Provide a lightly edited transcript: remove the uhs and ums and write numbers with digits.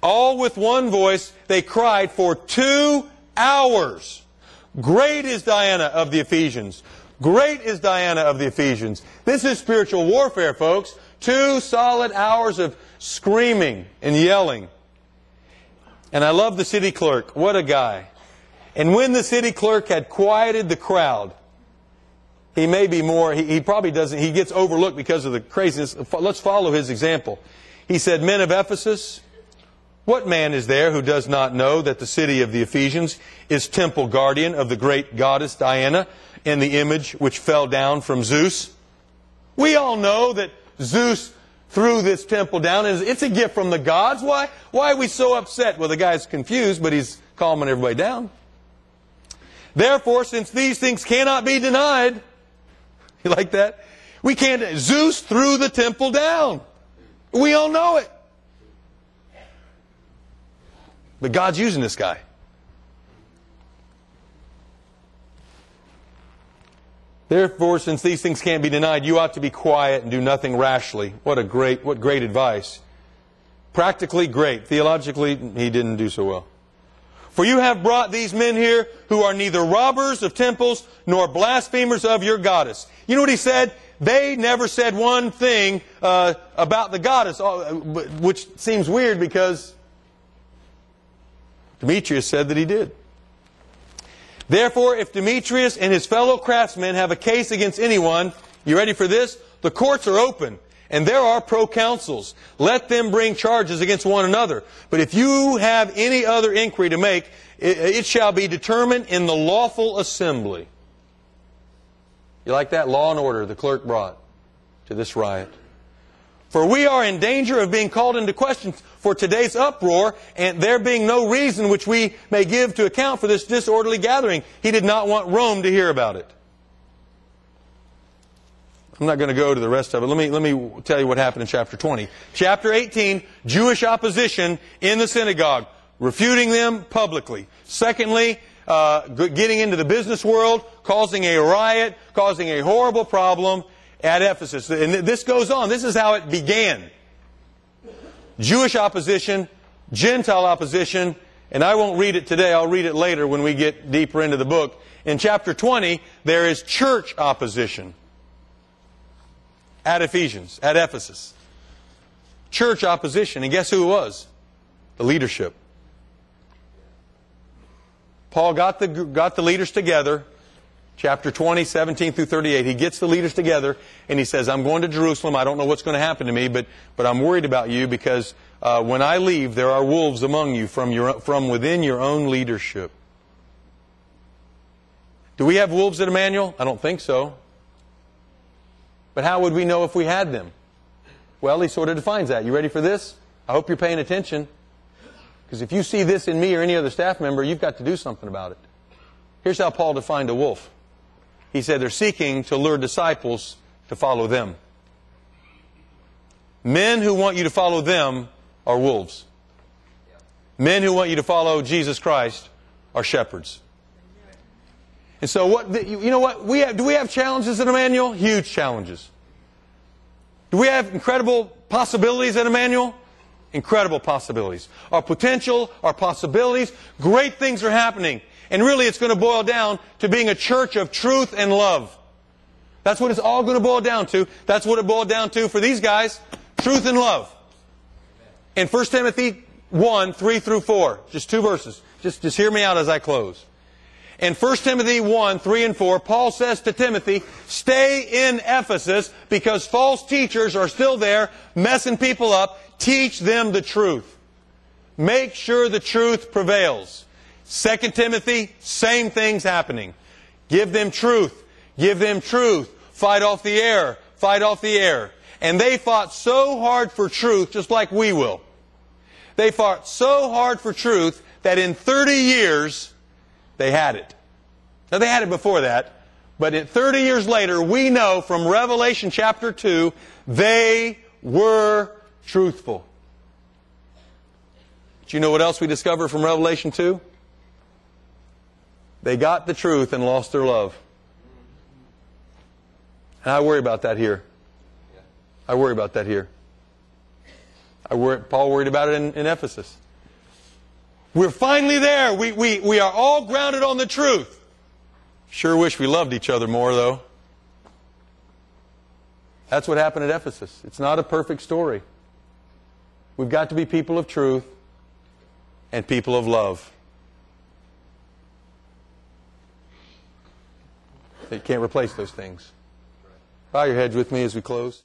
All with one voice, they cried for 2 hours. Great is Diana of the Ephesians. Great is Diana of the Ephesians. This is spiritual warfare, folks. 2 solid hours of screaming and yelling. And I love the city clerk. What a guy. And when the city clerk had quieted the crowd, he may be more, he probably doesn't, he gets overlooked because of the craziness. Let's follow his example. He said, Men of Ephesus, what man is there who does not know that the city of the Ephesians is temple guardian of the great goddess Diana in the image which fell down from Zeus? We all know that Zeus threw this temple down. It's a gift from the gods. Why are we so upset? Well, the guy's confused, but he's calming everybody down. Therefore, since these things cannot be denied, you like that? We can't. Zeus threw the temple down. We all know it. But God's using this guy. Therefore, since these things can't be denied, you ought to be quiet and do nothing rashly. What great advice. Practically great. Theologically, he didn't do so well. For you have brought these men here who are neither robbers of temples nor blasphemers of your goddess. You know what he said? They never said one thing about the goddess, which seems weird because Demetrius said that he did. Therefore, if Demetrius and his fellow craftsmen have a case against anyone, you ready for this? The courts are open, and there are proconsuls. Let them bring charges against one another. But if you have any other inquiry to make, it shall be determined in the lawful assembly. You like that? Law and order the clerk brought to this riot. For we are in danger of being called into question for today's uproar, and there being no reason which we may give to account for this disorderly gathering. He did not want Rome to hear about it. I'm not going to go to the rest of it. Let me tell you what happened in chapter 20. Chapter 18, Jewish opposition in the synagogue, refuting them publicly. Secondly, getting into the business world, causing a riot, causing a horrible problem at Ephesus. And this goes on. This is how it began. Jewish opposition, Gentile opposition, and I won't read it today. I'll read it later when we get deeper into the book. In chapter 20, there is church opposition at Ephesus. Church opposition. And guess who it was? The leadership. Paul got the leaders together. Chapter 20, 17 through 38. He gets the leaders together and he says, I'm going to Jerusalem. I don't know what's going to happen to me, but I'm worried about you because when I leave, there are wolves among you from within your own leadership. Do we have wolves at Emmanuel? I don't think so. But how would we know if we had them? Well, he sort of defines that. You ready for this? I hope you're paying attention. Because if you see this in me or any other staff member, you've got to do something about it. Here's how Paul defined a wolf. He said they're seeking to lure disciples to follow them. Men who want you to follow them are wolves. Men who want you to follow Jesus Christ are shepherds. And so you know what? Do we have challenges at Emmanuel? Huge challenges. Do we have incredible possibilities at Emmanuel? Incredible possibilities. Our potential, our possibilities, great things are happening. And really it's going to boil down to being a church of truth and love. That's what it's all going to boil down to. That's what it boiled down to for these guys. Truth and love. In 1 Timothy 1, 3 through 4. Just 2 verses. Just hear me out as I close. In 1 Timothy 1, 3 and 4, Paul says to Timothy, stay in Ephesus because false teachers are still there messing people up. Teach them the truth. Make sure the truth prevails. 2 Timothy, same things happening. Give them truth. Give them truth. Fight off the error. Fight off the error. And they fought so hard for truth, just like we will. They fought so hard for truth that in 30 years, they had it. Now, they had it before that, but 30 years later, we know from Revelation chapter 2, they were truthful. Do you know what else we discover from Revelation 2? They got the truth and lost their love. And I worry about that here. I worry about that here. Paul worried about it in Ephesus. We're finally there. We are all grounded on the truth. Sure wish we loved each other more, though. That's what happened at Ephesus. It's not a perfect story. We've got to be people of truth and people of love. You can't replace those things. Bow your heads with me as we close.